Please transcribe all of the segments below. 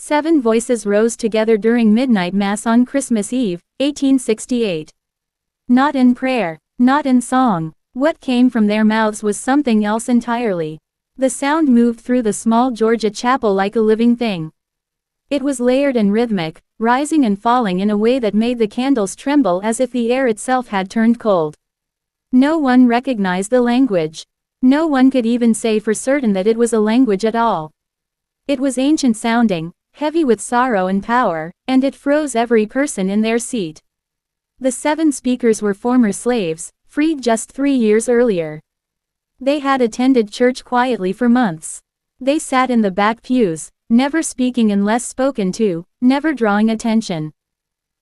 7 voices rose together during midnight mass on Christmas Eve, 1868. Not in prayer, not in song. What came from their mouths was something else entirely. The sound moved through the small Georgia chapel like a living thing. It was layered and rhythmic, rising and falling in a way that made the candles tremble as if the air itself had turned cold. No one recognized the language. No one could even say for certain that it was a language at all. It was ancient sounding, heavy with sorrow and power, and it froze every person in their seat. The 7 speakers were former slaves, freed just 3 years earlier. They had attended church quietly for months. They sat in the back pews, never speaking unless spoken to, never drawing attention.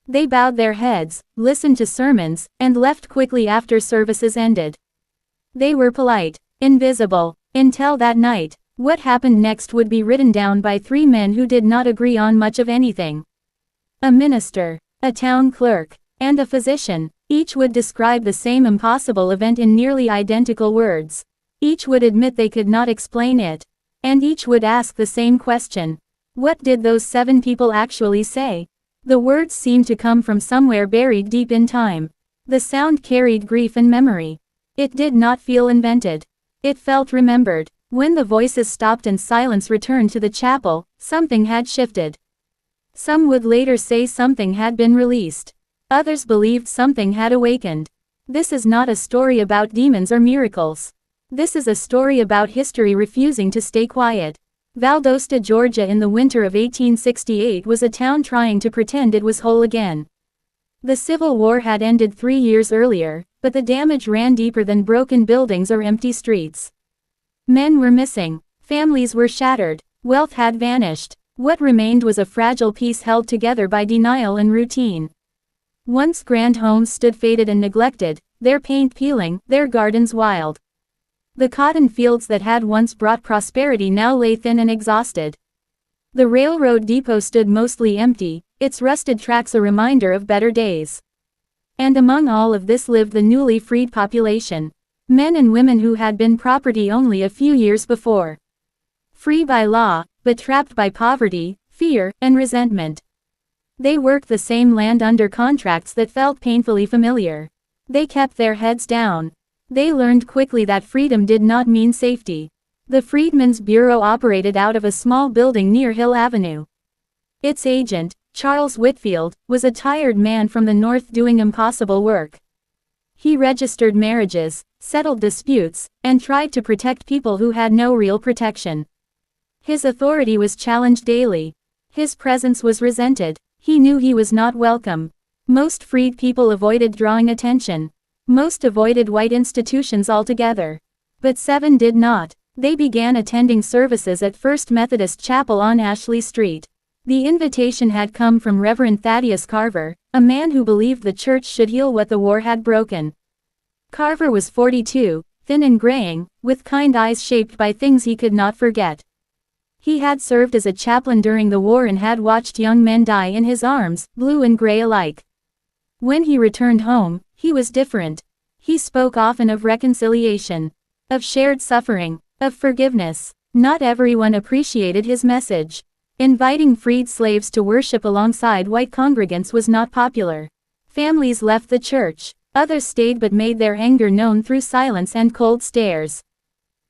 They bowed their heads, listened to sermons, and left quickly after services ended. They were polite, invisible, until that night. What happened next would be written down by 3 men who did not agree on much of anything. A minister, a town clerk, and a physician. Each would describe the same impossible event in nearly identical words. Each would admit they could not explain it. And each would ask the same question. What did those 7 people actually say? The words seemed to come from somewhere buried deep in time. The sound carried grief and memory. It did not feel invented. It felt remembered. When the voices stopped and silence returned to the chapel, something had shifted. Some would later say something had been released. Others believed something had awakened. This is not a story about demons or miracles. This is a story about history refusing to stay quiet. Valdosta, Georgia in the winter of 1868 was a town trying to pretend it was whole again. The Civil War had ended 3 years earlier, but the damage ran deeper than broken buildings or empty streets. Men were missing. Families were shattered. Wealth had vanished. What remained was a fragile piece held together by denial and routine. Once grand homes stood faded and neglected, their paint peeling, their gardens wild. The cotton fields that had once brought prosperity now lay thin and exhausted. The railroad depot stood mostly empty, its rusted tracks a reminder of better days. And among all of this lived the newly freed population. Men and women who had been property only a few years before. Free by law, but trapped by poverty, fear, and resentment. They worked the same land under contracts that felt painfully familiar. They kept their heads down. They learned quickly that freedom did not mean safety. The Freedmen's Bureau operated out of a small building near Hill Avenue. Its agent, Charles Whitfield, was a tired man from the north doing impossible work. He registered marriages, settled disputes, and tried to protect people who had no real protection. His authority was challenged daily. His presence was resented. He knew he was not welcome. Most freed people avoided drawing attention. Most avoided white institutions altogether. But 7 did not. They began attending services at First Methodist Chapel on Ashley Street. The invitation had come from Reverend Carver, a man who believed the church should heal what the war had broken. Carver was 42, thin and graying, with kind eyes shaped by things he could not forget. He had served as a chaplain during the war and had watched young men die in his arms, blue and gray alike. When he returned home, he was different. He spoke often of reconciliation, of shared suffering, of forgiveness. Not everyone appreciated his message. Inviting freed slaves to worship alongside white congregants was not popular. Families left the church. Others stayed but made their anger known through silence and cold stares.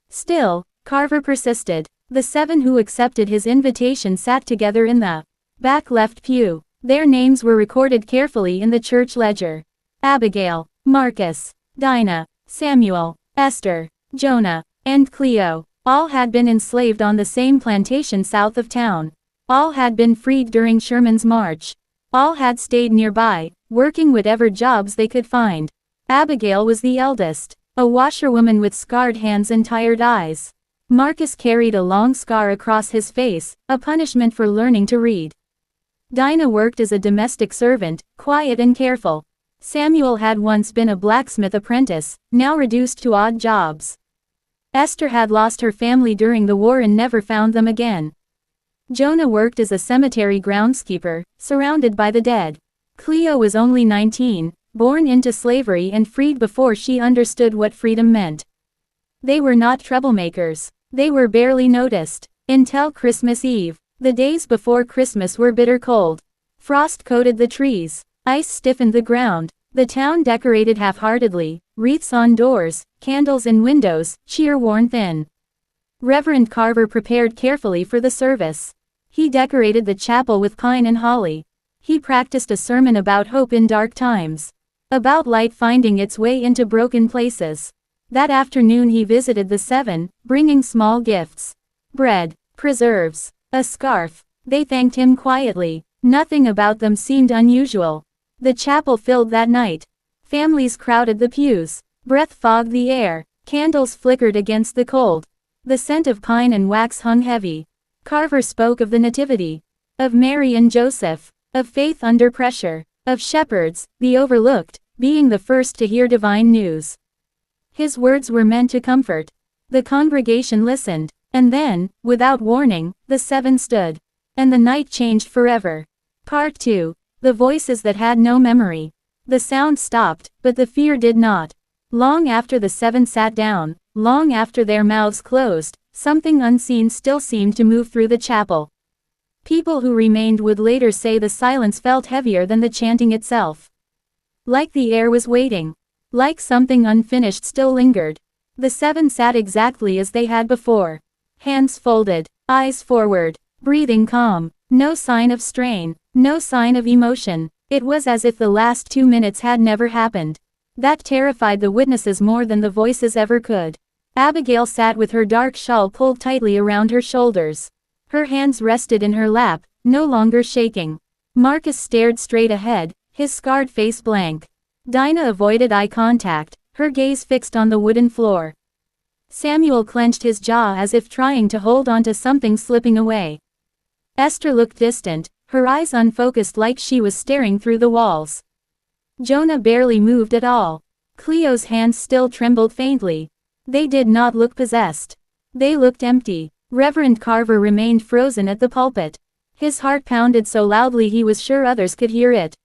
Still, Carver persisted. The 7 who accepted his invitation sat together in the back left pew. Their names were recorded carefully in the church ledger. Abigail, Marcus, Dinah, Samuel, Esther, Jonah, and Cleo. All had been enslaved on the same plantation south of town. All had been freed during Sherman's march. All had stayed nearby, working whatever jobs they could find. Abigail was the eldest, a washerwoman with scarred hands and tired eyes. Marcus carried a long scar across his face, a punishment for learning to read. Dinah worked as a domestic servant, quiet and careful. Samuel had once been a blacksmith apprentice, now reduced to odd jobs. Esther had lost her family during the war and never found them again. Jonah worked as a cemetery groundskeeper, surrounded by the dead. Cleo was only 19, born into slavery and freed before she understood what freedom meant. They were not troublemakers. They were barely noticed. Until Christmas Eve. The days before Christmas were bitter cold. Frost coated the trees. Ice stiffened the ground. The town decorated half-heartedly, wreaths on doors, candles in windows, cheer worn thin. Reverend Carver prepared carefully for the service. He decorated the chapel with pine and holly. He practiced a sermon about hope in dark times. About light finding its way into broken places. That afternoon he visited the seven, bringing small gifts. Bread, preserves, a scarf. They thanked him quietly. Nothing about them seemed unusual. The chapel filled that night. Families crowded the pews. Breath fogged the air. Candles flickered against the cold. The scent of pine and wax hung heavy. Carver spoke of the Nativity. Of Mary and Joseph. Of faith under pressure. Of shepherds, the overlooked, being the first to hear divine news. His words were meant to comfort. The congregation listened. And then, without warning, the seven stood. And the night changed forever. Part 2. The voices that had no memory. The sound stopped, but the fear did not. Long after the seven sat down, long after their mouths closed, something unseen still seemed to move through the chapel. People who remained would later say the silence felt heavier than the chanting itself. Like the air was waiting. Like something unfinished still lingered. The seven sat exactly as they had before. Hands folded, eyes forward, breathing calm, no sign of strain, no sign of emotion. It was as if the last 2 minutes had never happened. That terrified the witnesses more than the voices ever could. Abigail sat with her dark shawl pulled tightly around her shoulders. Her hands rested in her lap, no longer shaking. Marcus stared straight ahead, his scarred face blank. Dinah avoided eye contact, her gaze fixed on the wooden floor. Samuel clenched his jaw as if trying to hold on to something slipping away. Esther looked distant, her eyes unfocused like she was staring through the walls. Jonah barely moved at all. Cleo's hands still trembled faintly. They did not look possessed. They looked empty. Reverend Carver remained frozen at the pulpit. His heart pounded so loudly he was sure others could hear it.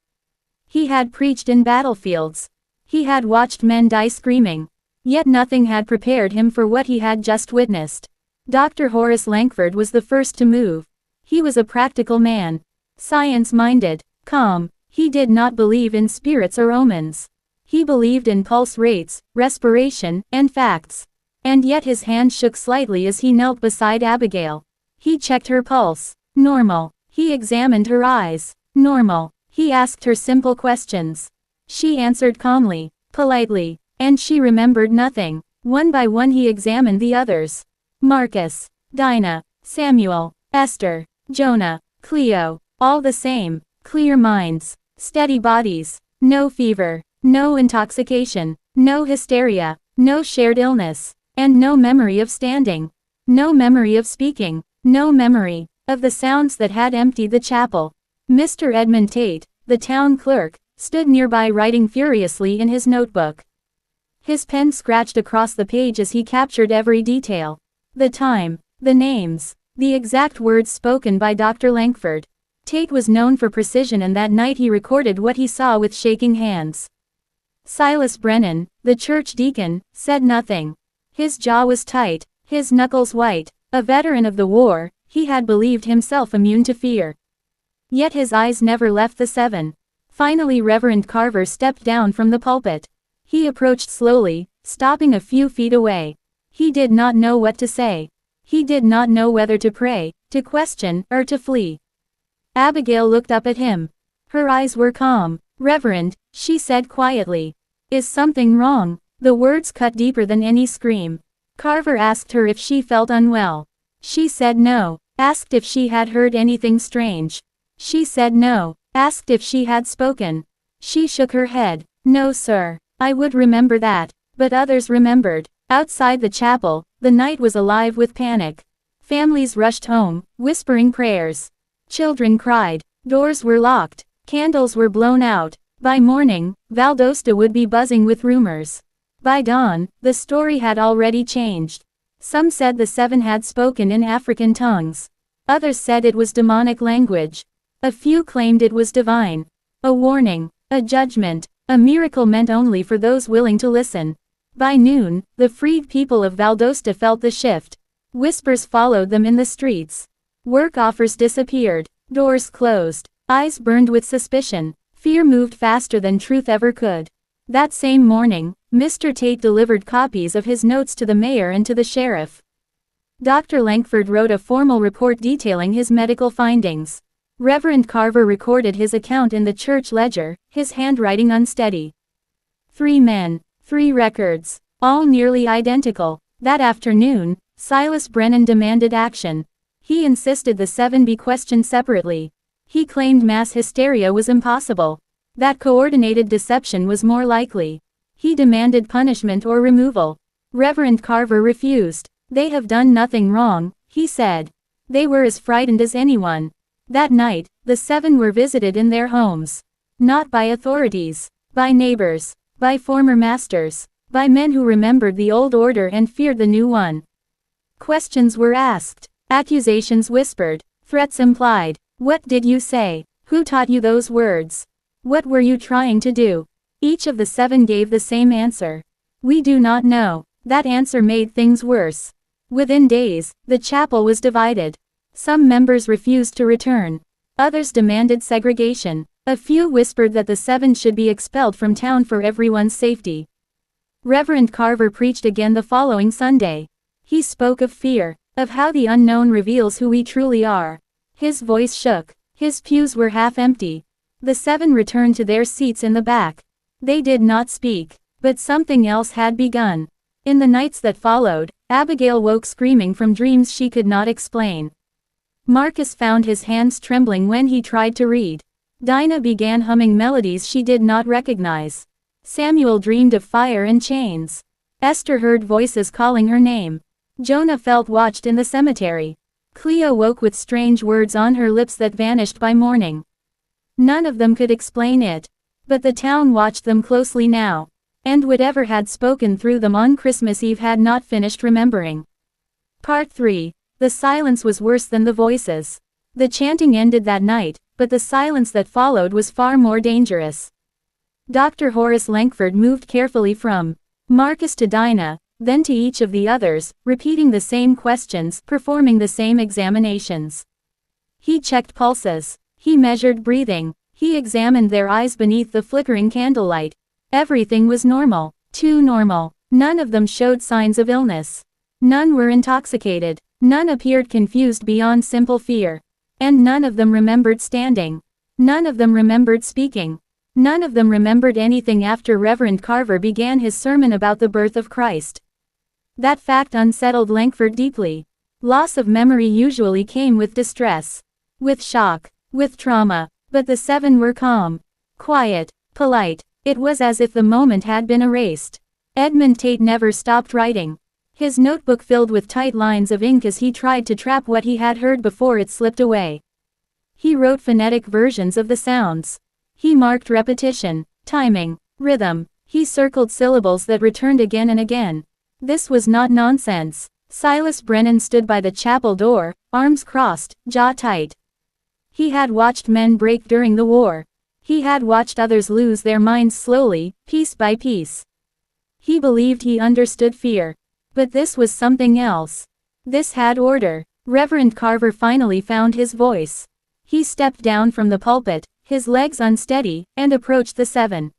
He had preached in battlefields. He had watched men die screaming. Yet nothing had prepared him for what he had just witnessed. Dr. Horace Langford was the first to move. He was a practical man. Science-minded, calm. He did not believe in spirits or omens. He believed in pulse rates, respiration, and facts. And yet his hand shook slightly as he knelt beside Abigail. He checked her pulse. Normal. He examined her eyes. Normal. He asked her simple questions. She answered calmly, politely, and she remembered nothing. One by one he examined the others. Marcus, Dinah, Samuel, Esther, Jonah, Cleo, all the same, clear minds, steady bodies, no fever, no intoxication, no hysteria, no shared illness, and no memory of standing, no memory of speaking, no memory of the sounds that had emptied the chapel. Mr. Edmund Tate, the town clerk, stood nearby writing furiously in his notebook. His pen scratched across the page as he captured every detail. The time, the names, the exact words spoken by Dr. Langford. Tate was known for precision, and that night he recorded what he saw with shaking hands. Silas Brennan, the church deacon, said nothing. His jaw was tight, his knuckles white. A veteran of the war, he had believed himself immune to fear. Yet his eyes never left the seven. Finally Reverend Carver stepped down from the pulpit. He approached slowly, stopping a few feet away. He did not know what to say. He did not know whether to pray, to question, or to flee. Abigail looked up at him. Her eyes were calm. "Reverend," she said quietly. "Is something wrong?" The words cut deeper than any scream. Carver asked her if she felt unwell. She said no. Asked if she had heard anything strange. She said no. Asked if she had spoken. She shook her head. "No, sir. I would remember that." But others remembered. Outside the chapel, the night was alive with panic. Families rushed home, whispering prayers. Children cried. Doors were locked. Candles were blown out. By morning, Valdosta would be buzzing with rumors. By dawn, the story had already changed. Some said the seven had spoken in African tongues. Others said it was demonic language. A few claimed it was divine. A warning, a judgment, a miracle meant only for those willing to listen. By noon, the freed people of Valdosta felt the shift. Whispers followed them in the streets. Work offers disappeared. Doors closed. Eyes burned with suspicion. Fear moved faster than truth ever could. That same morning, Mr. Tate delivered copies of his notes to the mayor and to the sheriff. Dr. Langford wrote a formal report detailing his medical findings. Reverend Carver recorded his account in the church ledger, his handwriting unsteady. 3 men, 3 records, all nearly identical. That afternoon, Silas Brennan demanded action. He insisted the 7 be questioned separately. He claimed mass hysteria was impossible. That coordinated deception was more likely. He demanded punishment or removal. Reverend Carver refused. They have done nothing wrong, he said. They were as frightened as anyone. That night, the 7 were visited in their homes. Not by authorities, by neighbors, by former masters, by men who remembered the old order and feared the new one. Questions were asked, accusations whispered, threats implied. What did you say? Who taught you those words? What were you trying to do? Each of the 7 gave the same answer. We do not know. That answer made things worse. Within days, the chapel was divided. Some members refused to return. Others demanded segregation. A few whispered that the 7 should be expelled from town for everyone's safety. Reverend Carver preached again the following Sunday. He spoke of fear, of how the unknown reveals who we truly are. His voice shook. His pews were half empty. The 7 returned to their seats in the back. They did not speak, but something else had begun. In the nights that followed, Abigail woke screaming from dreams she could not explain. Marcus found his hands trembling when he tried to read. Dinah began humming melodies she did not recognize. Samuel dreamed of fire and chains. Esther heard voices calling her name. Jonah felt watched in the cemetery. Cleo woke with strange words on her lips that vanished by morning. None of them could explain it. But the town watched them closely now. And whatever had spoken through them on Christmas Eve had not finished remembering. Part 3. The silence was worse than the voices. The chanting ended that night, but the silence that followed was far more dangerous. Dr. Horace Langford moved carefully from Marcus to Dinah, then to each of the others, repeating the same questions, performing the same examinations. He checked pulses. He measured breathing. He examined their eyes beneath the flickering candlelight. Everything was normal, too normal. None of them showed signs of illness. None were intoxicated. None appeared confused beyond simple fear. And none of them remembered standing. None of them remembered speaking. None of them remembered anything after Reverend Carver began his sermon about the birth of Christ. That fact unsettled Langford deeply. Loss of memory usually came with distress, with shock, with trauma, but the 7 were calm, quiet, polite. It was as if the moment had been erased. Edmund Tate never stopped writing. His notebook filled with tight lines of ink as he tried to trap what he had heard before it slipped away. He wrote phonetic versions of the sounds. He marked repetition, timing, rhythm. He circled syllables that returned again and again. This was not nonsense. Silas Brennan stood by the chapel door, arms crossed, jaw tight. He had watched men break during the war. He had watched others lose their minds slowly, piece by piece. He believed he understood fear. But this was something else. This had order. Reverend Carver finally found his voice. He stepped down from the pulpit, his legs unsteady, and approached the 7.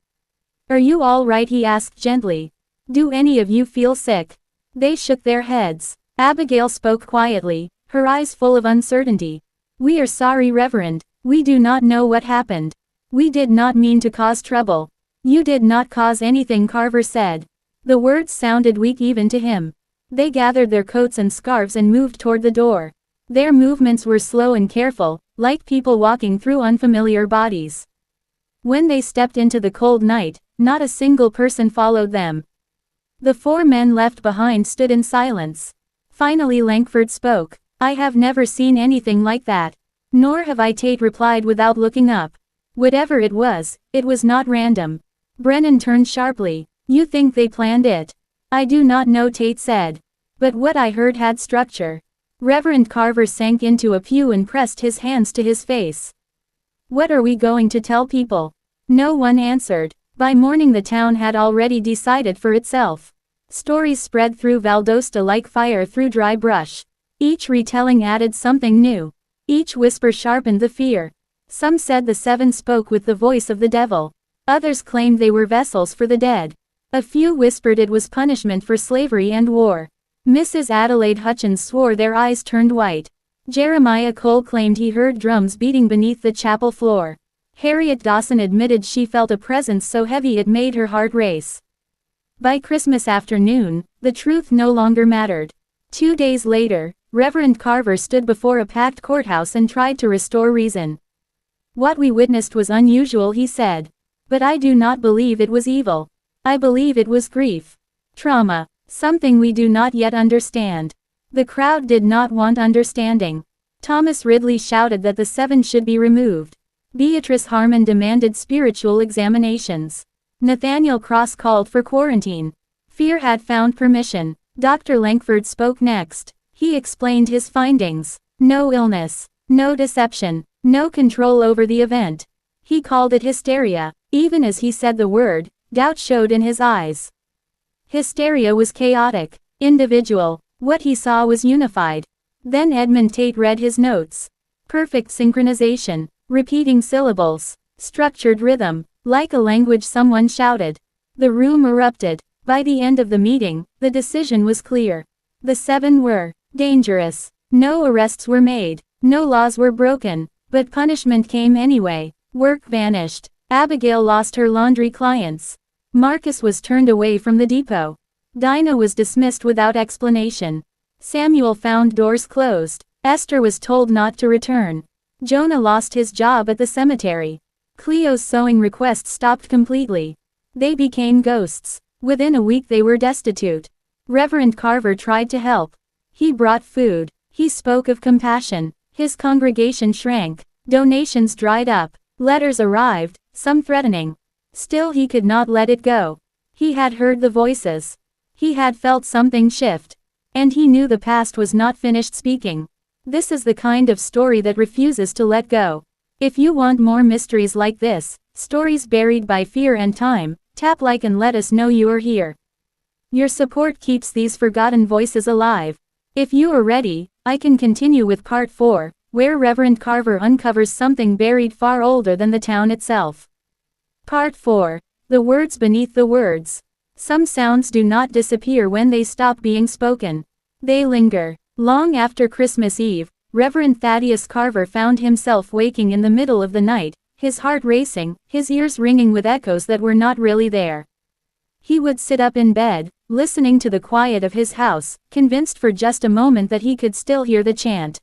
"Are you all right?" he asked gently. "Do any of you feel sick?" They shook their heads. Abigail spoke quietly, her eyes full of uncertainty. "We are sorry, Reverend. We do not know what happened. We did not mean to cause trouble." "You did not cause anything," Carver said. The words sounded weak even to him. They gathered their coats and scarves and moved toward the door. Their movements were slow and careful, like people walking through unfamiliar bodies. When they stepped into the cold night, not a single person followed them. The 4 men left behind stood in silence. Finally Langford spoke. "I have never seen anything like that." "Nor have I," Tate replied without looking up. "Whatever it was not random." Brennan turned sharply. "You think they planned it?" "I do not know," Tate said. "But what I heard had structure." Reverend Carver sank into a pew and pressed his hands to his face. "What are we going to tell people?" No one answered. By morning the town had already decided for itself. Stories spread through Valdosta like fire through dry brush. Each retelling added something new. Each whisper sharpened the fear. Some said the seven spoke with the voice of the devil. Others claimed they were vessels for the dead. A few whispered it was punishment for slavery and war. Mrs. Adelaide Hutchins swore their eyes turned white. Jeremiah Cole claimed he heard drums beating beneath the chapel floor. Harriet Dawson admitted she felt a presence so heavy it made her heart race. By Christmas afternoon, the truth no longer mattered. 2 days later, Reverend Carver stood before a packed courthouse and tried to restore reason. "What we witnessed was unusual," he said. "But I do not believe it was evil. I believe it was grief. Trauma. Something we do not yet understand." The crowd did not want understanding. Thomas Ridley shouted that the seven should be removed. Beatrice Harmon demanded spiritual examinations. Nathaniel Cross called for quarantine. Fear had found permission. Dr. Langford spoke next. He explained his findings. No illness. No deception. No control over the event. He called it hysteria. Even as he said the word, doubt showed in his eyes. Hysteria was chaotic, individual. What he saw was unified. Then Edmund Tate read his notes. Perfect synchronization. Repeating syllables. Structured rhythm. Like a language someone shouted. The room erupted. By the end of the meeting, the decision was clear. The seven were dangerous. No arrests were made. No laws were broken. But punishment came anyway. Work vanished. Abigail lost her laundry clients. Marcus was turned away from the depot. Dinah was dismissed without explanation. Samuel found doors closed. Esther was told not to return. Jonah lost his job at the cemetery. Cleo's sewing request stopped completely. They became ghosts. Within a week they were destitute. Reverend Carver tried to help. He brought food. He spoke of compassion. His congregation shrank. Donations dried up. Letters arrived, some threatening. Still he could not let it go. He had heard the voices. He had felt something shift. And he knew the past was not finished speaking. This is the kind of story that refuses to let go. If you want more mysteries like this, stories buried by fear and time, tap like and let us know you are here. Your support keeps these forgotten voices alive. If you are ready, I can continue with part 4, where Reverend Carver uncovers something buried far older than the town itself. Part 4. The words beneath the words. Some sounds do not disappear when they stop being spoken. They linger. Long after Christmas Eve, Reverend Thaddeus Carver found himself waking in the middle of the night, his heart racing, his ears ringing with echoes that were not really there. He would sit up in bed, listening to the quiet of his house, convinced for just a moment that he could still hear the chant.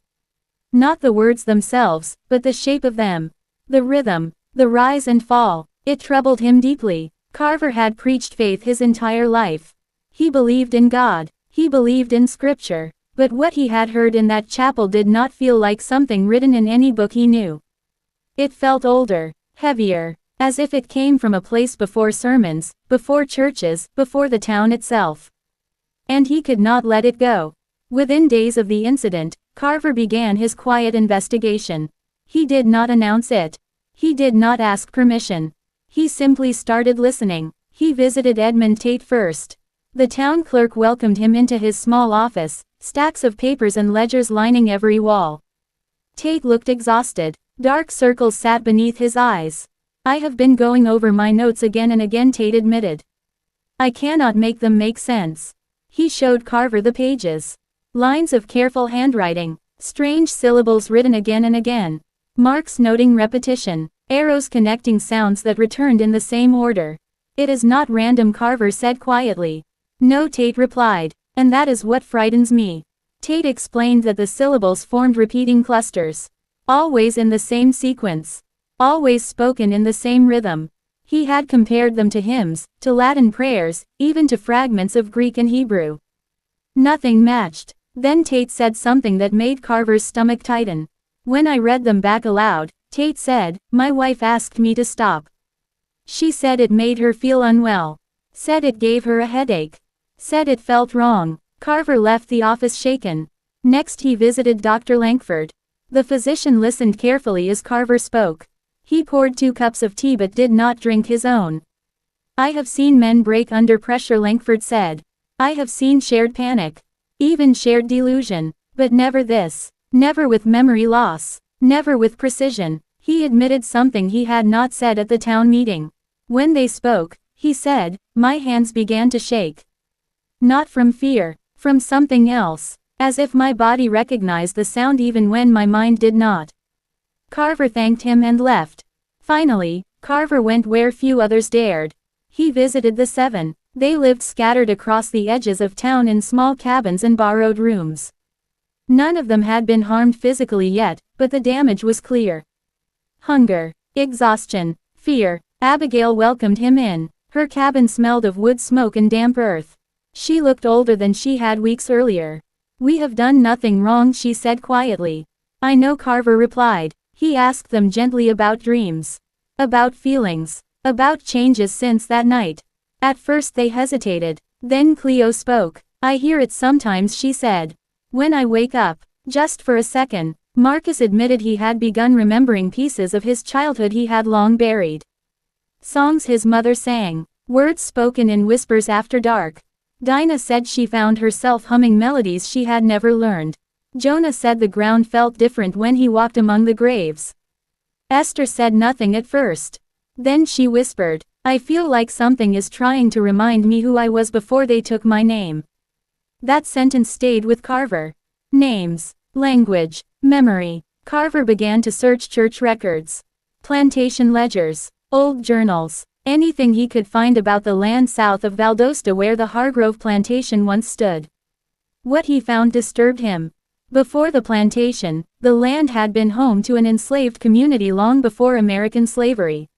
Not the words themselves, but the shape of them. The rhythm, the rise and fall. It troubled him deeply. Carver had preached faith his entire life. He believed in God. He believed in Scripture. But what he had heard in that chapel did not feel like something written in any book he knew. It felt older, heavier, as if it came from a place before sermons, before churches, before the town itself. And he could not let it go. Within days of the incident, Carver began his quiet investigation. He did not announce it. He did not ask permission. He simply started listening. He visited Edmund Tate first. The town clerk welcomed him into his small office, stacks of papers and ledgers lining every wall. Tate looked exhausted. Dark circles sat beneath his eyes. "I have been going over my notes again and again," Tate admitted. "I cannot make them make sense." He showed Carver the pages. Lines of careful handwriting. Strange syllables written again and again. Marks noting repetition. Arrows connecting sounds that returned in the same order. "It is not random," Carver said quietly. "No," Tate replied. "And that is what frightens me." Tate explained that the syllables formed repeating clusters. Always in the same sequence. Always spoken in the same rhythm. He had compared them to hymns, to Latin prayers, even to fragments of Greek and Hebrew. Nothing matched. Then Tate said something that made Carver's stomach tighten. "When I read them back aloud," Tate said, "my wife asked me to stop. She said it made her feel unwell. Said it gave her a headache. Said it felt wrong." Carver left the office shaken. Next he visited Dr. Langford. The physician listened carefully as Carver spoke. He poured 2 cups of tea but did not drink his own. "I have seen men break under pressure," Langford said. "I have seen shared panic. Even shared delusion. But never this. Never with memory loss. Never with precision. He admitted something he had not said at the town meeting. When they spoke, he said, "My hands began to shake. Not from fear, from something else. As if my body recognized the sound even when my mind did not." Carver thanked him and left. Finally, Carver went where few others dared. He visited the seven. They lived scattered across the edges of town in small cabins and borrowed rooms. None of them had been harmed physically yet, but the damage was clear. Hunger, exhaustion, fear. Abigail welcomed him in. Her cabin smelled of wood smoke and damp earth. She looked older than she had weeks earlier. "We have done nothing wrong," she said quietly. "I know," Carver replied. He asked them gently about dreams. About feelings. About changes since that night. At first they hesitated. Then Cleo spoke. "I hear it sometimes," she said. "When I wake up. Just for a second." Marcus admitted he had begun remembering pieces of his childhood he had long buried. Songs his mother sang. Words spoken in whispers after dark. Dinah said she found herself humming melodies she had never learned. Jonah said the ground felt different when he walked among the graves. Esther said nothing at first. Then she whispered, "I feel like something is trying to remind me who I was before they took my name." That sentence stayed with Carver. Names, language, memory. Carver began to search church records, plantation ledgers, old journals, anything he could find about the land south of Valdosta where the Hargrove plantation once stood. What he found disturbed him. Before the plantation, the land had been home to an enslaved community long before American slavery.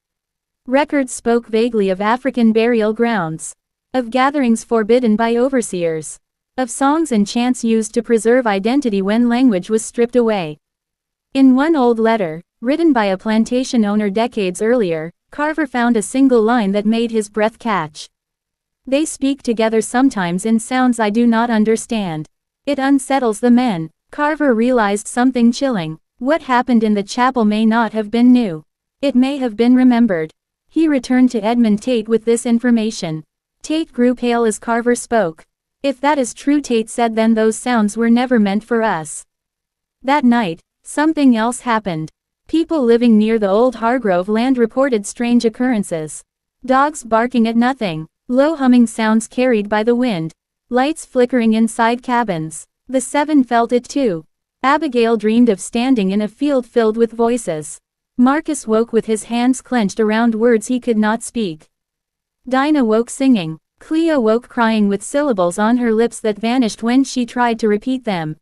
Records spoke vaguely of African burial grounds, of gatherings forbidden by overseers, of songs and chants used to preserve identity when language was stripped away. In one old letter, written by a plantation owner decades earlier, Carver found a single line that made his breath catch. "They speak together sometimes in sounds I do not understand. It unsettles the men." Carver realized something chilling. What happened in the chapel may not have been new. It may have been remembered. He returned to Edmund Tate with this information. Tate grew pale as Carver spoke. "If that is true," Tate said, "then those sounds were never meant for us." That night, something else happened. People living near the old Hargrove land reported strange occurrences. Dogs barking at nothing, low humming sounds carried by the wind, lights flickering inside cabins. The seven felt it too. Abigail dreamed of standing in a field filled with voices. Marcus woke with his hands clenched around words he could not speak. Dinah woke singing. Cleo woke crying with syllables on her lips that vanished when she tried to repeat them.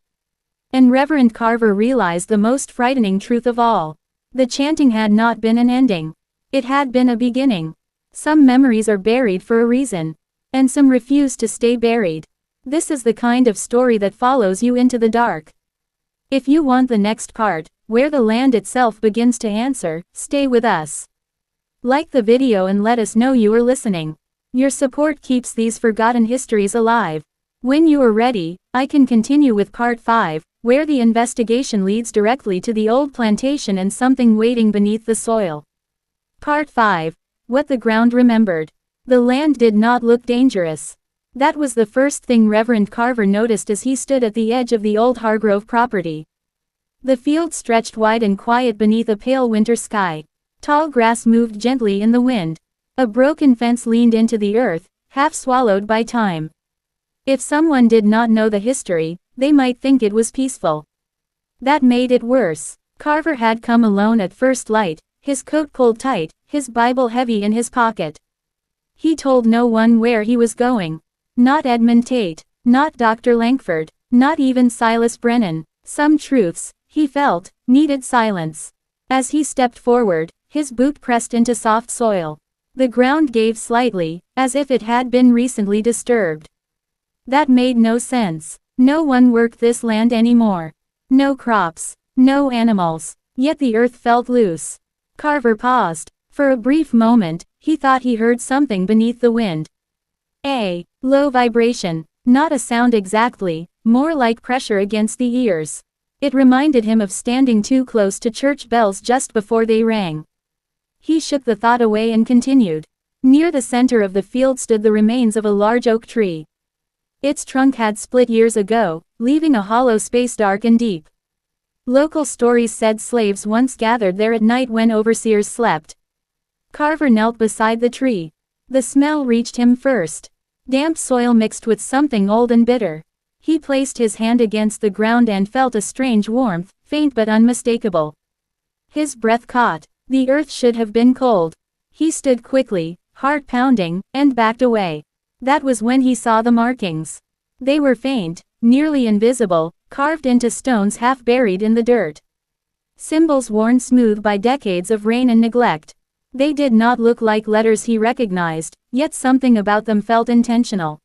And Reverend Carver realized the most frightening truth of all. The chanting had not been an ending. It had been a beginning. Some memories are buried for a reason. And some refuse to stay buried. This is the kind of story that follows you into the dark. If you want the next part, where the land itself begins to answer, stay with us. Like the video and let us know you are listening. Your support keeps these forgotten histories alive. When you are ready, I can continue with part 5, where the investigation leads directly to the old plantation and something waiting beneath the soil. Part 5. What the ground remembered. The land did not look dangerous. That was the first thing Reverend Carver noticed as he stood at the edge of the old Hargrove property. The field stretched wide and quiet beneath a pale winter sky. Tall grass moved gently in the wind. A broken fence leaned into the earth, half swallowed by time. If someone did not know the history, they might think it was peaceful. That made it worse. Carver had come alone at first light, his coat pulled tight, his Bible heavy in his pocket. He told no one where he was going. Not Edmund Tate, not Dr. Langford, not even Silas Brennan. Some truths, he felt, needed silence. As he stepped forward, his boot pressed into soft soil. The ground gave slightly, as if it had been recently disturbed. That made no sense. No one worked this land anymore. No crops, no animals, yet the earth felt loose. Carver paused. For a brief moment, he thought he heard something beneath the wind. A low vibration, not a sound exactly, more like pressure against the ears. It reminded him of standing too close to church bells just before they rang. He shook the thought away and continued. Near the center of the field stood the remains of a large oak tree. Its trunk had split years ago, leaving a hollow space dark and deep. Local stories said slaves once gathered there at night when overseers slept. Carver knelt beside the tree. The smell reached him first. Damp soil mixed with something old and bitter. He placed his hand against the ground and felt a strange warmth, faint but unmistakable. His breath caught. The earth should have been cold. He stood quickly, heart pounding, and backed away. That was when he saw the markings. They were faint, nearly invisible, carved into stones half buried in the dirt. Symbols worn smooth by decades of rain and neglect. They did not look like letters he recognized, yet something about them felt intentional.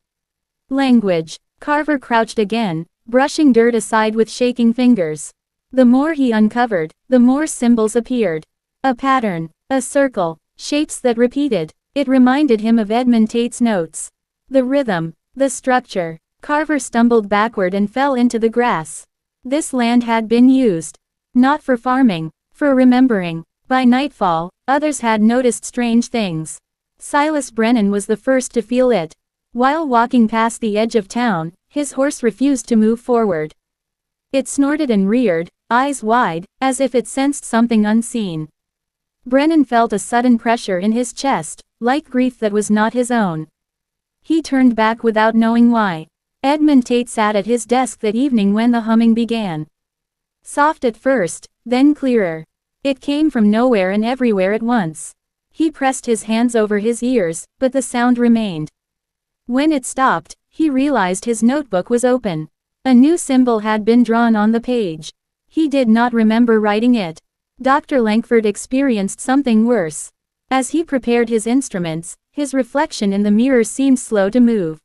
Language. Carver crouched again, brushing dirt aside with shaking fingers. The more he uncovered, the more symbols appeared. A pattern, a circle, shapes that repeated. It reminded him of Edmund Tate's notes. The rhythm, the structure. Carver stumbled backward and fell into the grass. This land had been used. Not for farming, for remembering. By nightfall, others had noticed strange things. Silas Brennan was the first to feel it. While walking past the edge of town, his horse refused to move forward. It snorted and reared, eyes wide, as if it sensed something unseen. Brennan felt a sudden pressure in his chest, like grief that was not his own. He turned back without knowing why. Edmund Tate sat at his desk that evening when the humming began. Soft at first, then clearer. It came from nowhere and everywhere at once. He pressed his hands over his ears, but the sound remained. When it stopped, he realized his notebook was open. A new symbol had been drawn on the page. He did not remember writing it. Dr. Langford experienced something worse. As he prepared his instruments, his reflection in the mirror seemed slow to move.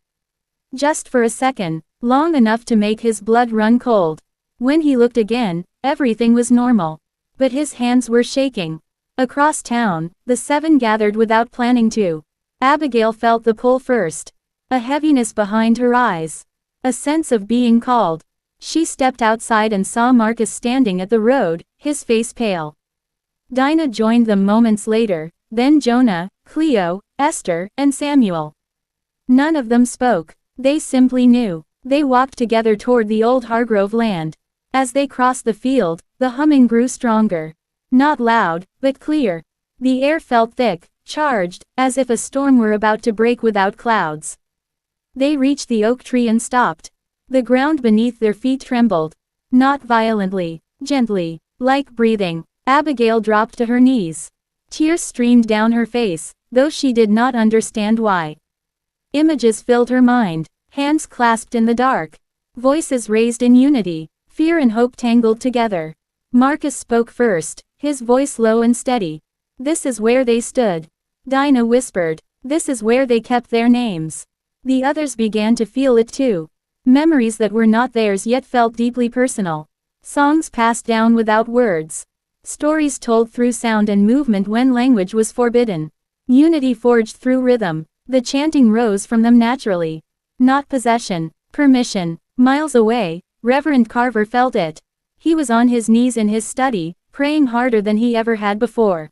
Just for a second, long enough to make his blood run cold. When he looked again, everything was normal. But his hands were shaking. Across town, the seven gathered without planning to. Abigail felt the pull first. A heaviness behind her eyes. A sense of being called. She stepped outside and saw Marcus standing at the road, his face pale. Dinah joined them moments later, then Jonah, Cleo, Esther, and Samuel. None of them spoke. They simply knew. They walked together toward the old Hargrove land. As they crossed the field, the humming grew stronger. Not loud, but clear. The air felt thick, charged, as if a storm were about to break without clouds. They reached the oak tree and stopped. The ground beneath their feet trembled. Not violently, gently, like breathing. Abigail dropped to her knees. Tears streamed down her face, though she did not understand why. Images filled her mind, hands clasped in the dark. Voices raised in unity, fear and hope tangled together. Marcus spoke first, his voice low and steady. This is where they stood. Dinah whispered, this is where they kept their names. The others began to feel it too. Memories that were not theirs yet felt deeply personal. Songs passed down without words. Stories told through sound and movement when language was forbidden. Unity forged through rhythm. The chanting rose from them naturally. Not possession, permission. Miles away, Reverend Carver felt it. He was on his knees in his study, praying harder than he ever had before.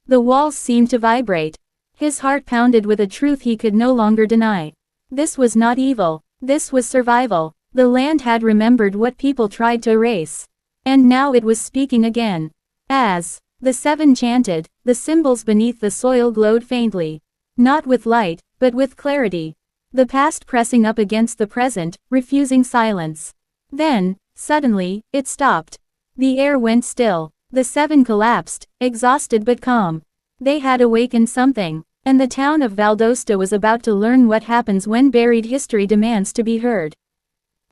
The walls seemed to vibrate. His heart pounded with a truth he could no longer deny. This was not evil. This was survival. The land had remembered what people tried to erase. And now it was speaking again. As the seven chanted, the symbols beneath the soil glowed faintly. Not with light, but with clarity. The past pressing up against the present, refusing silence. Then, suddenly, it stopped. The air went still. The seven collapsed, exhausted but calm. They had awakened something. And the town of Valdosta was about to learn what happens when buried history demands to be heard.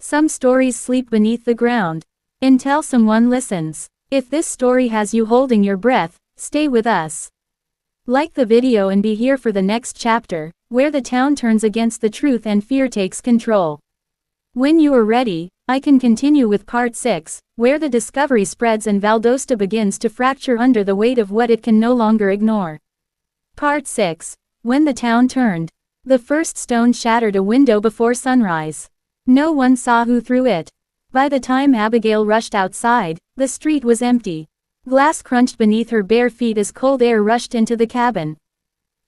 Some stories sleep beneath the ground. Until someone listens. If this story has you holding your breath, stay with us. Like the video and be here for the next chapter, where the town turns against the truth and fear takes control. When you are ready, I can continue with part 6, where the discovery spreads and Valdosta begins to fracture under the weight of what it can no longer ignore. Part 6. When the town turned. The first stone shattered a window before sunrise. No one saw who threw it. By the time Abigail rushed outside, the street was empty. Glass crunched beneath her bare feet as cold air rushed into the cabin.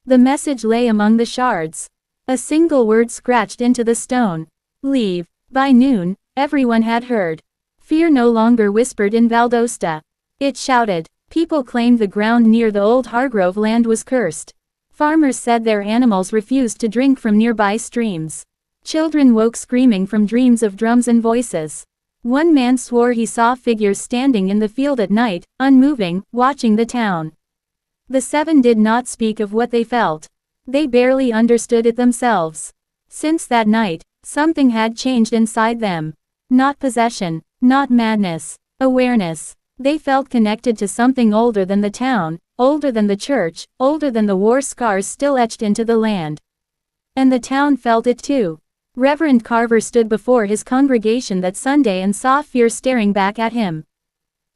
The message lay among the shards. A single word scratched into the stone. Leave. By noon, everyone had heard. Fear no longer whispered in Valdosta. It shouted. People claimed the ground near the old Hargrove land was cursed. Farmers said their animals refused to drink from nearby streams. Children woke screaming from dreams of drums and voices. One man swore he saw figures standing in the field at night, unmoving, watching the town. The 7 did not speak of what they felt. They barely understood it themselves. Since that night, something had changed inside them. Not possession, not madness, awareness. They felt connected to something older than the town, older than the church, older than the war scars still etched into the land. And the town felt it too. Reverend Carver stood before his congregation that Sunday and saw fear staring back at him.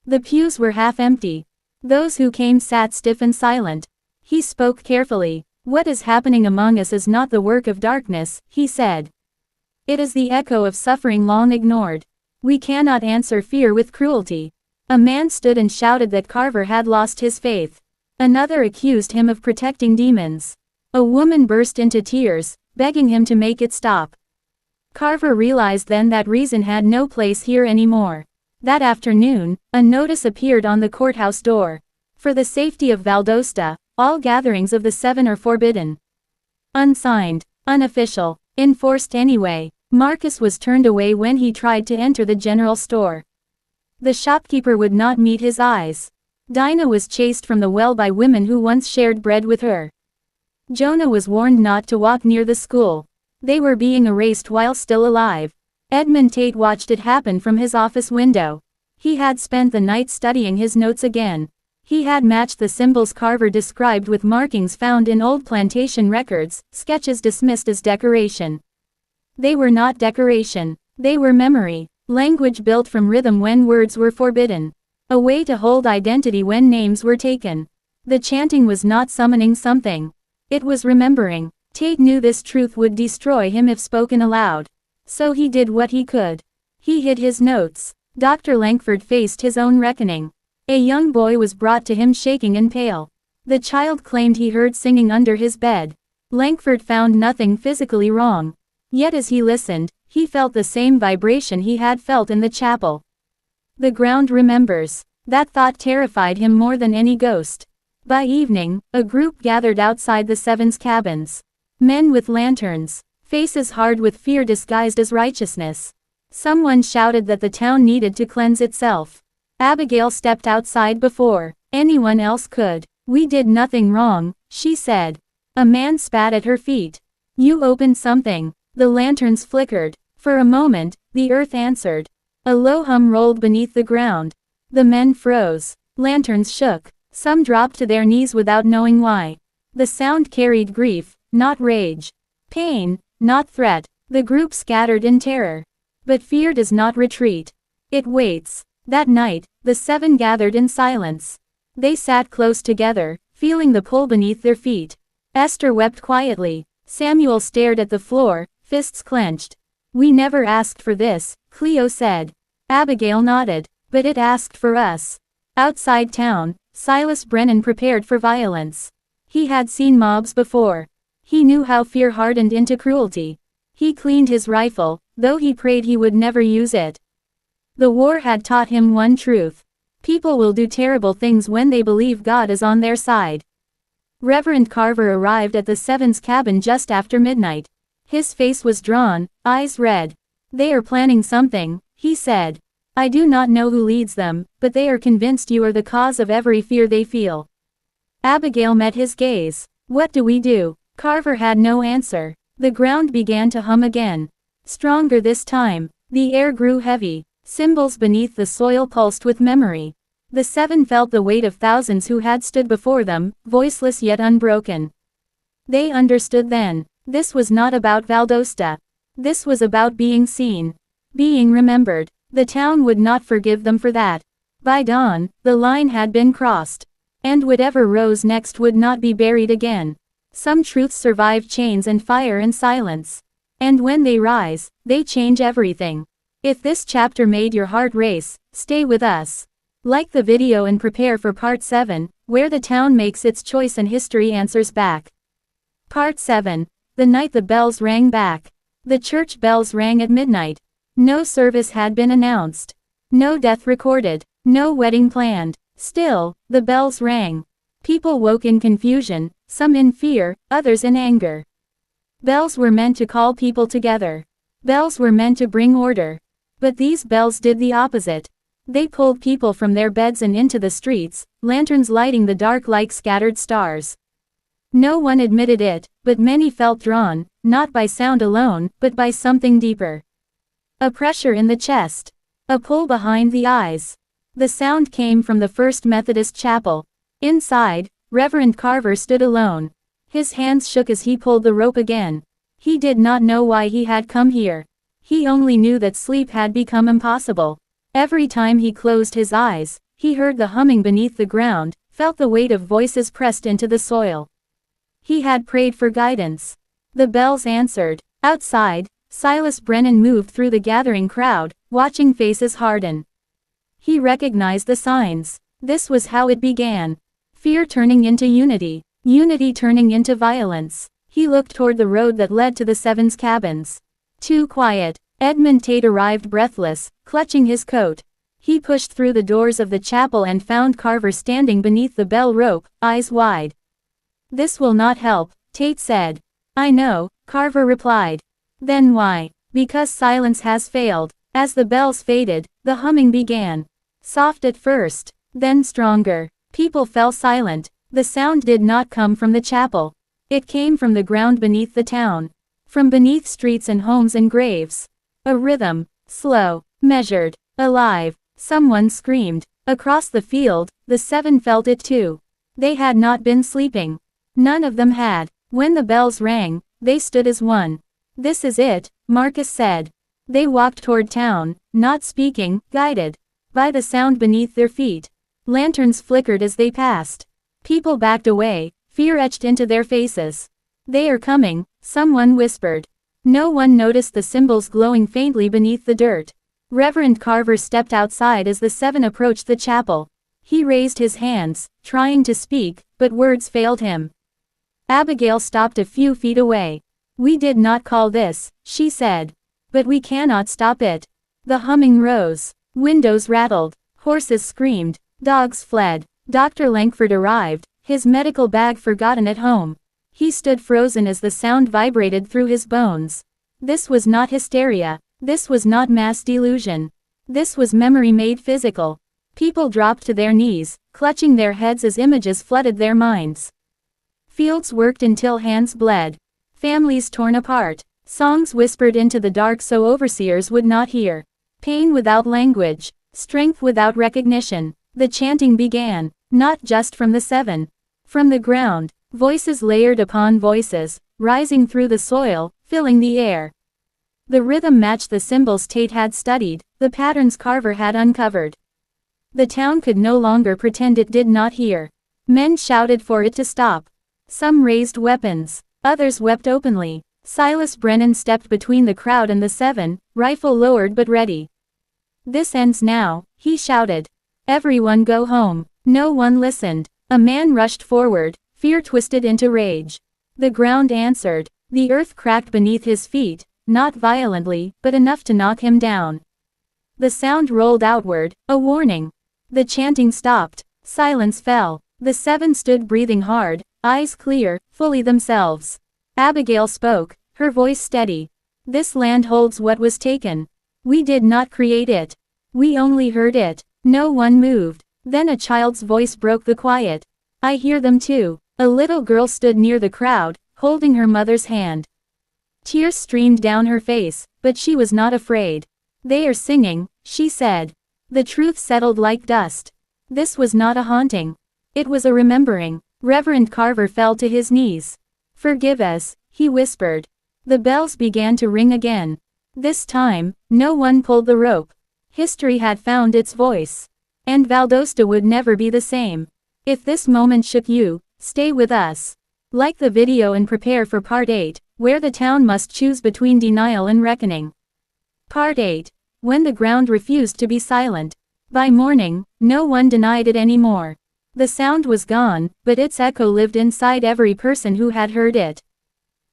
The pews were half empty. Those who came sat stiff and silent. He spoke carefully. "What is happening among us is not the work of darkness," he said. "It is the echo of suffering long ignored. We cannot answer fear with cruelty." A man stood and shouted that Carver had lost his faith. Another accused him of protecting demons. A woman burst into tears, begging him to make it stop. Carver realized then that reason had no place here anymore. That afternoon, a notice appeared on the courthouse door. For the safety of Valdosta, all gatherings of the 7 are forbidden. Unsigned, unofficial, enforced anyway. Marcus was turned away when he tried to enter the general store. The shopkeeper would not meet his eyes. Dinah was chased from the well by women who once shared bread with her. Jonah was warned not to walk near the school. They were being erased while still alive. Edmund Tate watched it happen from his office window. He had spent the night studying his notes again. He had matched the symbols Carver described with markings found in old plantation records, sketches dismissed as decoration. They were not decoration. They were memory. Language built from rhythm when words were forbidden. A way to hold identity when names were taken. The chanting was not summoning something. It was remembering. Tate knew this truth would destroy him if spoken aloud. So he did what he could. He hid his notes. Dr. Langford faced his own reckoning. A young boy was brought to him shaking and pale. The child claimed he heard singing under his bed. Langford found nothing physically wrong. Yet as he listened, he felt the same vibration he had felt in the chapel. The ground remembers. That thought terrified him more than any ghost. By evening, a group gathered outside the 7's cabins. Men with lanterns, faces hard with fear disguised as righteousness. Someone shouted that the town needed to cleanse itself. Abigail stepped outside before anyone else could. "We did nothing wrong," she said. A man spat at her feet. "You opened something." The lanterns flickered. For a moment, the earth answered. A low hum rolled beneath the ground. The men froze. Lanterns shook. Some dropped to their knees without knowing why. The sound carried grief, not rage. Pain, not threat. The group scattered in terror. But fear does not retreat. It waits. That night, the 7 gathered in silence. They sat close together, feeling the pull beneath their feet. Esther wept quietly. Samuel stared at the floor, fists clenched. "We never asked for this," Cleo said. Abigail nodded. "But it asked for us." Outside town, Silas Brennan prepared for violence. He had seen mobs before. He knew how fear hardened into cruelty. He cleaned his rifle, though he prayed he would never use it. The war had taught him one truth. People will do terrible things when they believe God is on their side. Reverend Carver arrived at the 7's cabin just after midnight. His face was drawn, eyes red. "They are planning something," he said. "I do not know who leads them, but they are convinced you are the cause of every fear they feel." Abigail met his gaze. "What do we do?" Carver had no answer. The ground began to hum again. Stronger this time. The air grew heavy. Symbols beneath the soil pulsed with memory. The 7 felt the weight of thousands who had stood before them, voiceless yet unbroken. They understood then. This was not about Valdosta. This was about being seen. Being remembered. The town would not forgive them for that. By dawn, the line had been crossed. And whatever rose next would not be buried again. Some truths survive chains and fire and silence. And when they rise, they change everything. If this chapter made your heart race, stay with us. Like the video and prepare for Part 7, where the town makes its choice and history answers back. Part 7. The night the bells rang back. The church bells rang at midnight. No service had been announced. No death recorded. No wedding planned. Still, the bells rang. People woke in confusion, some in fear, others in anger. Bells were meant to call people together. Bells were meant to bring order. But these bells did the opposite. They pulled people from their beds and into the streets, lanterns lighting the dark like scattered stars. No one admitted it, but many felt drawn, not by sound alone, but by something deeper. A pressure in the chest. A pull behind the eyes. The sound came from the First Methodist Chapel. Inside, Reverend Carver stood alone. His hands shook as he pulled the rope again. He did not know why he had come here. He only knew that sleep had become impossible. Every time he closed his eyes, he heard the humming beneath the ground, felt the weight of voices pressed into the soil. He had prayed for guidance. The bells answered. Outside, Silas Brennan moved through the gathering crowd, watching faces harden. He recognized the signs. This was how it began. Fear turning into unity. Unity turning into violence. He looked toward the road that led to the Seven's cabins. Too quiet. Edmund Tate arrived breathless, clutching his coat. He pushed through the doors of the chapel and found Carver standing beneath the bell rope, eyes wide. "This will not help," Tate said. "I know," Carver replied. "Then why?" "Because silence has failed." As the bells faded, the humming began. Soft at first, then stronger. People fell silent. The sound did not come from the chapel. It came from the ground beneath the town. From beneath streets and homes and graves. A rhythm, slow, measured, alive. Someone screamed. Across the field, the seven felt it too. They had not been sleeping. None of them had. When the bells rang, they stood as one. "This is it," Marcus said. They walked toward town, not speaking, guided by the sound beneath their feet. Lanterns flickered as they passed. People backed away, fear etched into their faces. "They are coming," someone whispered. No one noticed the symbols glowing faintly beneath the dirt. Reverend Carver stepped outside as the seven approached the chapel. He raised his hands, trying to speak, but words failed him. Abigail stopped a few feet away. "We did not call this," she said. "But we cannot stop it." The humming rose. Windows rattled. Horses screamed. Dogs fled. Dr. Langford arrived, his medical bag forgotten at home. He stood frozen as the sound vibrated through his bones. This was not hysteria. This was not mass delusion. This was memory made physical. People dropped to their knees, clutching their heads as images flooded their minds. Fields worked until hands bled. Families torn apart. Songs whispered into the dark so overseers would not hear. Pain without language. Strength without recognition. The chanting began, not just from the seven. From the ground, voices layered upon voices, rising through the soil, filling the air. The rhythm matched the symbols Tate had studied, the patterns Carver had uncovered. The town could no longer pretend it did not hear. Men shouted for it to stop. Some raised weapons. Others wept openly. Silas Brennan stepped between the crowd and the seven, rifle lowered but ready. "This ends now," he shouted. "Everyone go home." No one listened. A man rushed forward, fear twisted into rage. The ground answered. The earth cracked beneath his feet, not violently, but enough to knock him down. The sound rolled outward, a warning. The chanting stopped. Silence fell. The seven stood breathing hard, eyes clear, fully themselves. Abigail spoke, her voice steady. "This land holds what was taken. We did not create it. We only heard it." No one moved. Then a child's voice broke the quiet. "I hear them too." A little girl stood near the crowd, holding her mother's hand. Tears streamed down her face, but she was not afraid. "They are singing," she said. The truth settled like dust. This was not a haunting. It was a remembering. Reverend Carver fell to his knees. "Forgive us," he whispered. The bells began to ring again. This time, no one pulled the rope. History had found its voice. And Valdosta would never be the same. If this moment shook you, stay with us. Like the video and prepare for Part 8, where the town must choose between denial and reckoning. Part 8. When the ground refused to be silent. By morning, no one denied it anymore. The sound was gone, but its echo lived inside every person who had heard it.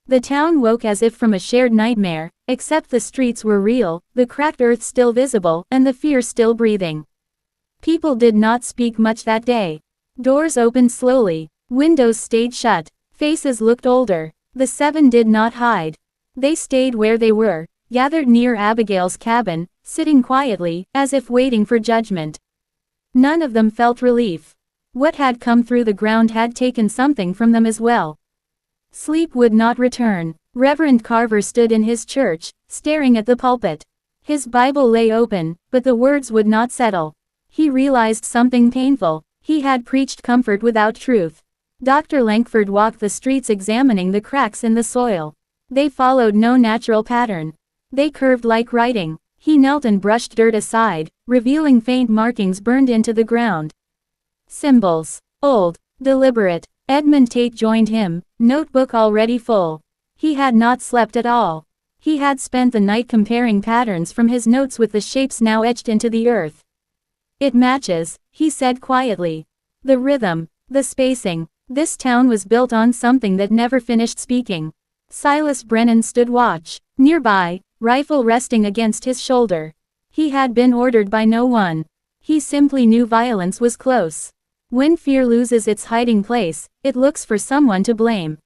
The town woke as if from a shared nightmare, except the streets were real, the cracked earth still visible, and the fear still breathing. People did not speak much that day. Doors opened slowly. Windows stayed shut. Faces looked older. The 7 did not hide. They stayed where they were, gathered near Abigail's cabin, sitting quietly, as if waiting for judgment. None of them felt relief. What had come through the ground had taken something from them as well. Sleep would not return. Reverend Carver stood in his church, staring at the pulpit. His Bible lay open, but the words would not settle. He realized something painful. He had preached comfort without truth. Dr. Langford walked the streets examining the cracks in the soil. They followed no natural pattern. They curved like writing. He knelt and brushed dirt aside, revealing faint markings burned into the ground. Symbols. Old. Deliberate. Edmund Tate joined him, notebook already full. He had not slept at all. He had spent the night comparing patterns from his notes with the shapes now etched into the earth. It matches, he said quietly. The rhythm. The spacing. This town was built on something that never finished speaking. Silas Brennan stood watch. Nearby, rifle resting against his shoulder. He had been ordered by no one. He simply knew violence was close. When fear loses its hiding place, it looks for someone to blame.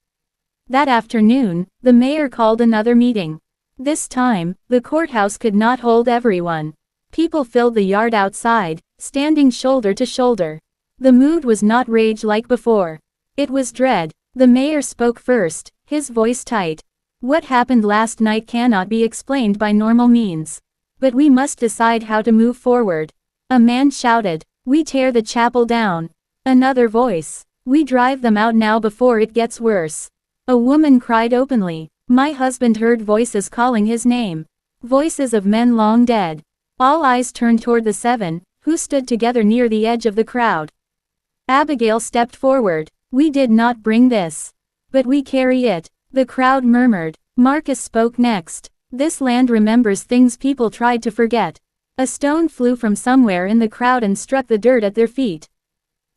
That afternoon, the mayor called another meeting. This time, the courthouse could not hold everyone. People filled the yard outside, standing shoulder to shoulder. The mood was not rage like before. It was dread. The mayor spoke first, his voice tight. What happened last night cannot be explained by normal means. But we must decide how to move forward. A man shouted, "We tear the chapel down." Another voice, "We drive them out now before it gets worse." A woman cried openly, "My husband heard voices calling his name. Voices of men long dead." All eyes turned toward the 7, who stood together near the edge of the crowd. Abigail stepped forward. "We did not bring this. But we carry it." The crowd murmured. Marcus spoke next. "This land remembers things people tried to forget." A stone flew from somewhere in the crowd and struck the dirt at their feet.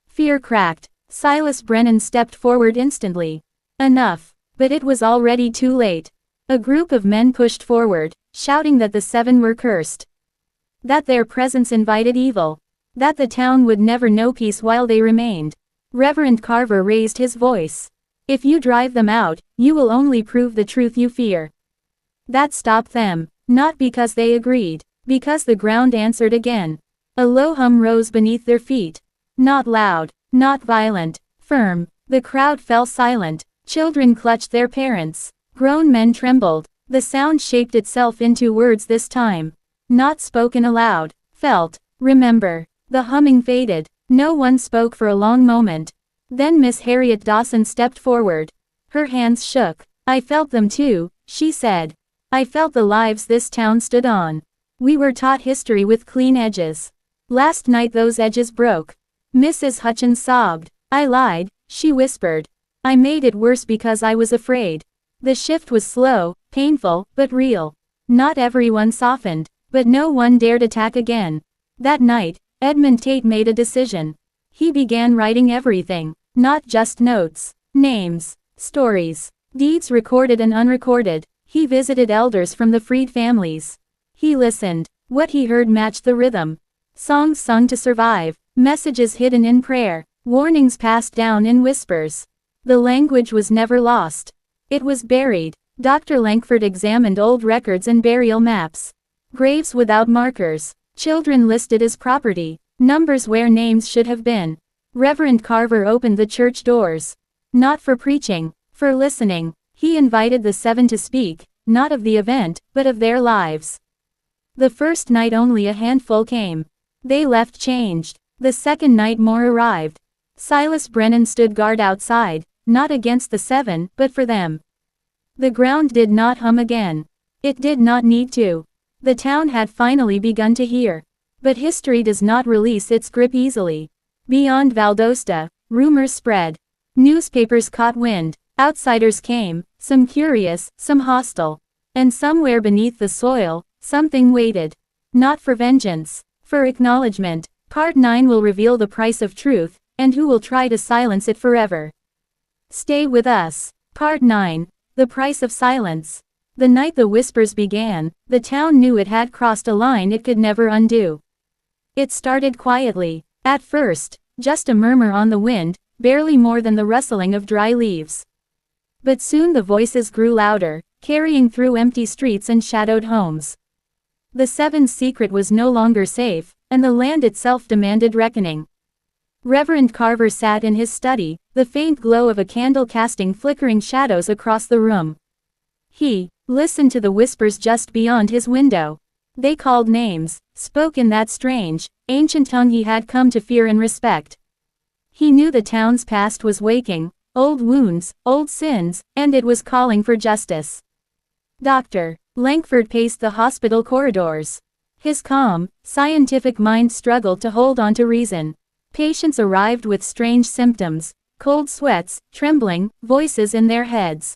Fear cracked. Silas Brennan stepped forward instantly. Enough. But it was already too late. A group of men pushed forward, shouting that the 7 were cursed. That their presence invited evil. That the town would never know peace while they remained. Reverend Carver raised his voice. "If you drive them out, you will only prove the truth you fear." That stopped them, not because they agreed, because the ground answered again. A low hum rose beneath their feet. Not loud, not violent, firm. The crowd fell silent. Children clutched their parents. Grown men trembled. The sound shaped itself into words this time. Not spoken aloud, felt. Remember. The humming faded. No one spoke for a long moment. Then Miss Harriet Dawson stepped forward. Her hands shook. "I felt them too," she said. "I felt the lives this town stood on. We were taught history with clean edges. Last night those edges broke." Mrs. Hutchins sobbed. "I lied," she whispered. "I made it worse because I was afraid." The shift was slow, painful, but real. Not everyone softened, but no one dared attack again. That night, Edmund Tate made a decision. He began writing everything, not just notes, names, stories, deeds recorded and unrecorded. He visited elders from the freed families. He listened. What he heard matched the rhythm. Songs sung to survive, messages hidden in prayer, warnings passed down in whispers. The language was never lost. It was buried. Dr. Langford examined old records and burial maps. Graves without markers. Children listed as property. Numbers where names should have been. Reverend Carver opened the church doors. Not for preaching, for listening. He invited the 7 to speak, not of the event, but of their lives. The first night only a handful came. They left changed. The second night more arrived. Silas Brennan stood guard outside, not against the 7, but for them. The ground did not hum again. It did not need to. The town had finally begun to hear. But history does not release its grip easily. Beyond Valdosta, rumors spread. Newspapers caught wind. Outsiders came, some curious, some hostile. And somewhere beneath the soil, something waited. Not for vengeance, for acknowledgement. Part 9 will reveal the price of truth, and who will try to silence it forever. Stay with us. Part 9. The price of silence. The night the whispers began, the town knew it had crossed a line it could never undo. It started quietly, at first, just a murmur on the wind, barely more than the rustling of dry leaves. But soon the voices grew louder, carrying through empty streets and shadowed homes. The Seven's secret was no longer safe, and the land itself demanded reckoning. Reverend Carver sat in his study, the faint glow of a candle casting flickering shadows across the room. He listened to the whispers just beyond his window. They called names, spoke in that strange, ancient tongue he had come to fear and respect. He knew the town's past was waking, old wounds, old sins, and it was calling for justice. Dr. Langford paced the hospital corridors. His calm, scientific mind struggled to hold on to reason. Patients arrived with strange symptoms, cold sweats, trembling, voices in their heads.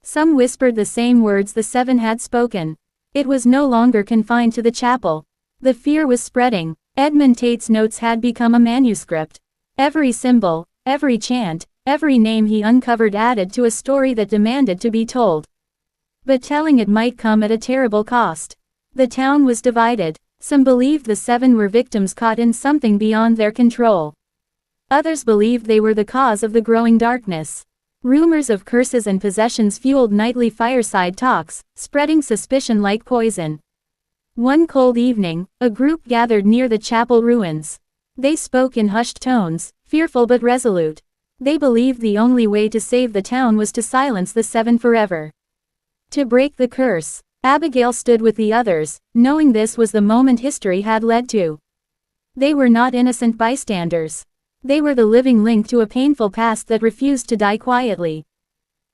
Some whispered the same words the Seven had spoken. It was no longer confined to the chapel. The fear was spreading. Edmund Tate's notes had become a manuscript. Every symbol, every chant, every name he uncovered added to a story that demanded to be told. But telling it might come at a terrible cost. The town was divided. Some believed the Seven were victims caught in something beyond their control. Others believed they were the cause of the growing darkness. Rumors of curses and possessions fueled nightly fireside talks, spreading suspicion like poison. One cold evening, a group gathered near the chapel ruins. They spoke in hushed tones, fearful but resolute. They believed the only way to save the town was to silence the Seven forever. To break the curse. Abigail stood with the others, knowing this was the moment history had led to. They were not innocent bystanders. They were the living link to a painful past that refused to die quietly.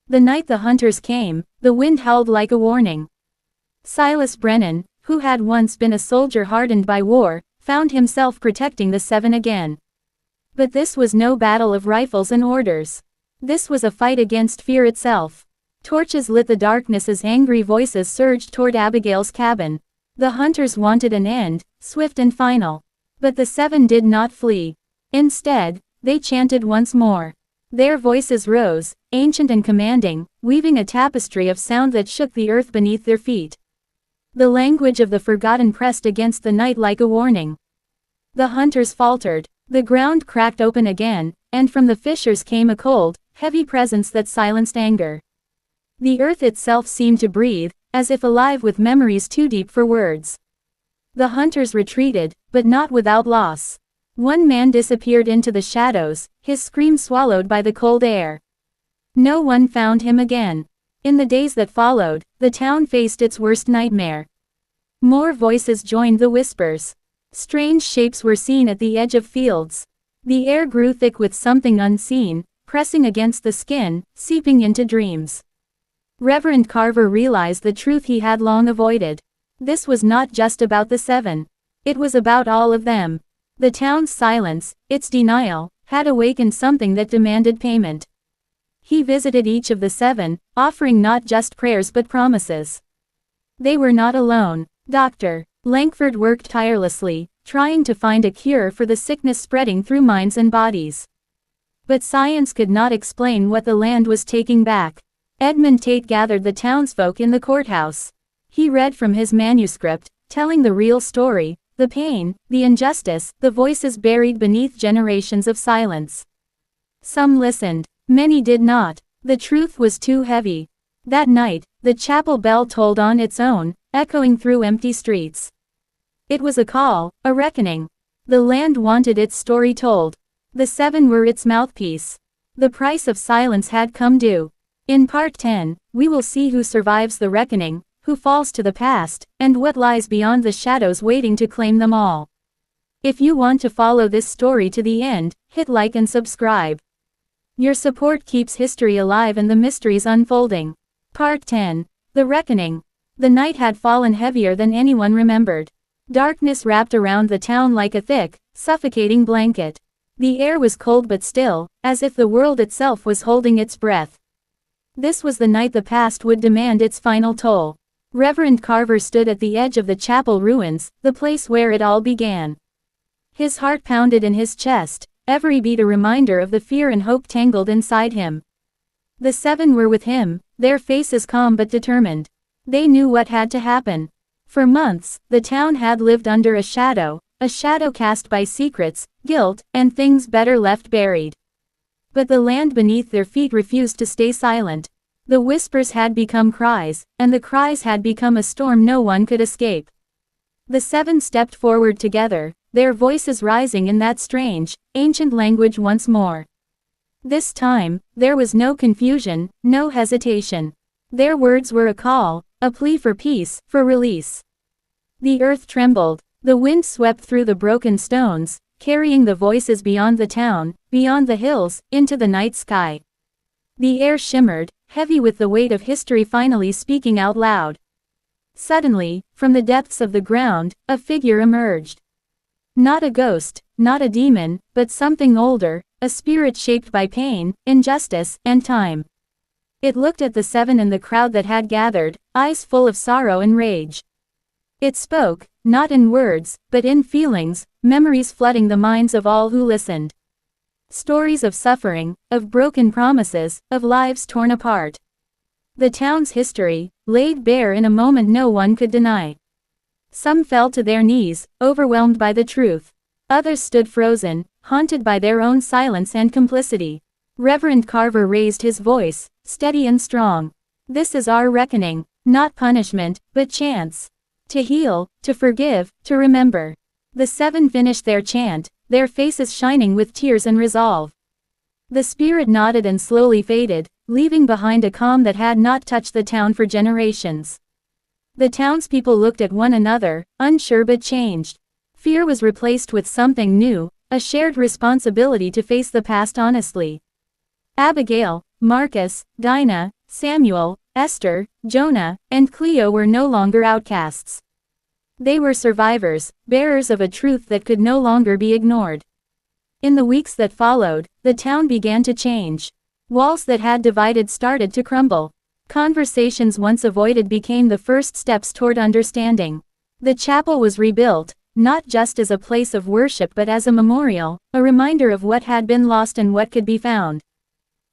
The night the hunters came, the wind howled like a warning. Silas Brennan, who had once been a soldier hardened by war, found himself protecting the Seven again. But this was no battle of rifles and orders. This was a fight against fear itself. Torches lit the darkness as angry voices surged toward Abigail's cabin. The hunters wanted an end, swift and final. But the Seven did not flee. Instead, they chanted once more. Their voices rose, ancient and commanding, weaving a tapestry of sound that shook the earth beneath their feet. The language of the forgotten pressed against the night like a warning. The hunters faltered. The ground cracked open again, and from the fissures came a cold, heavy presence that silenced anger. The earth itself seemed to breathe, as if alive with memories too deep for words. The hunters retreated, but not without loss. One man disappeared into the shadows, his scream swallowed by the cold air. No one found him again. In the days that followed, the town faced its worst nightmare. More voices joined the whispers. Strange shapes were seen at the edge of fields. The air grew thick with something unseen, pressing against the skin, seeping into dreams. Reverend Carver realized the truth he had long avoided. This was not just about the Seven. It was about all of them. The town's silence, its denial, had awakened something that demanded payment. He visited each of the Seven, offering not just prayers but promises. They were not alone. Dr. Langford worked tirelessly, trying to find a cure for the sickness spreading through minds and bodies. But science could not explain what the land was taking back. Edmund Tate gathered the townsfolk in the courthouse. He read from his manuscript, telling the real story, the pain, the injustice, the voices buried beneath generations of silence. Some listened. Many did not. The truth was too heavy. That night, the chapel bell tolled on its own, echoing through empty streets. It was a call, a reckoning. The land wanted its story told. The Seven were its mouthpiece. The price of silence had come due. In Part 10, we will see who survives the reckoning, who falls to the past, and what lies beyond the shadows waiting to claim them all. If you want to follow this story to the end, hit like and subscribe. Your support keeps history alive and the mysteries unfolding. Part 10. The Reckoning. The night had fallen heavier than anyone remembered. Darkness wrapped around the town like a thick, suffocating blanket. The air was cold but still, as if the world itself was holding its breath. This was the night the past would demand its final toll. Reverend Carver stood at the edge of the chapel ruins, the place where it all began. His heart pounded in his chest, every beat a reminder of the fear and hope tangled inside him. The Seven were with him, their faces calm but determined. They knew what had to happen. For months, the town had lived under a shadow cast by secrets, guilt, and things better left buried. But the land beneath their feet refused to stay silent. The whispers had become cries, and the cries had become a storm no one could escape. The seven stepped forward together, their voices rising in that strange, ancient language once more. This time, there was no confusion, no hesitation. Their words were a call, a plea for peace, for release. The earth trembled. The wind swept through the broken stones, carrying the voices beyond the town, beyond the hills, into the night sky. The air shimmered, heavy with the weight of history finally speaking out loud. Suddenly, from the depths of the ground, a figure emerged. Not a ghost, not a demon, but something older, a spirit shaped by pain, injustice, and time. It looked at the seven and the crowd that had gathered, eyes full of sorrow and rage. It spoke, not in words, but in feelings, memories flooding the minds of all who listened. Stories of suffering, of broken promises, of lives torn apart. The town's history, laid bare in a moment no one could deny. Some fell to their knees, overwhelmed by the truth. Others stood frozen, haunted by their own silence and complicity. Reverend Carver raised his voice, steady and strong. This is our reckoning, not punishment, but chance. To heal, to forgive, to remember. The seven finished their chant, their faces shining with tears and resolve. The spirit nodded and slowly faded, leaving behind a calm that had not touched the town for generations. The townspeople looked at one another, unsure but changed. Fear was replaced with something new, a shared responsibility to face the past honestly. Abigail, Marcus, Dinah, Samuel, Esther, Jonah, and Cleo were no longer outcasts. They were survivors, bearers of a truth that could no longer be ignored. In the weeks that followed, the town began to change. Walls that had divided started to crumble. Conversations once avoided became the first steps toward understanding. The chapel was rebuilt, not just as a place of worship but as a memorial, a reminder of what had been lost and what could be found.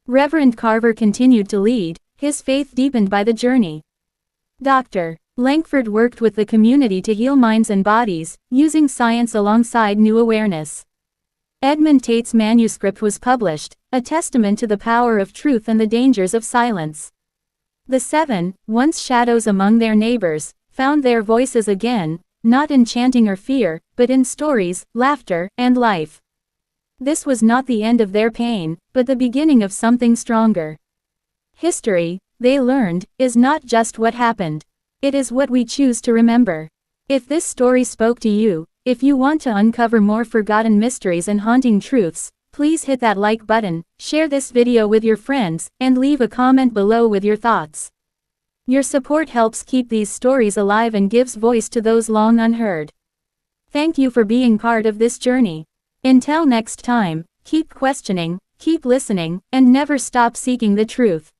Reverend Carver continued to lead, his faith deepened by the journey. Dr. Langford worked with the community to heal minds and bodies, using science alongside new awareness. Edmund Tate's manuscript was published, a testament to the power of truth and the dangers of silence. The seven, once shadows among their neighbors, found their voices again, not in chanting or fear, but in stories, laughter, and life. This was not the end of their pain, but the beginning of something stronger. History, they learned, is not just what happened. It is what we choose to remember. If this story spoke to you, if you want to uncover more forgotten mysteries and haunting truths, please hit that like button, share this video with your friends, and leave a comment below with your thoughts. Your support helps keep these stories alive and gives voice to those long unheard. Thank you for being part of this journey. Until next time, keep questioning, keep listening, and never stop seeking the truth.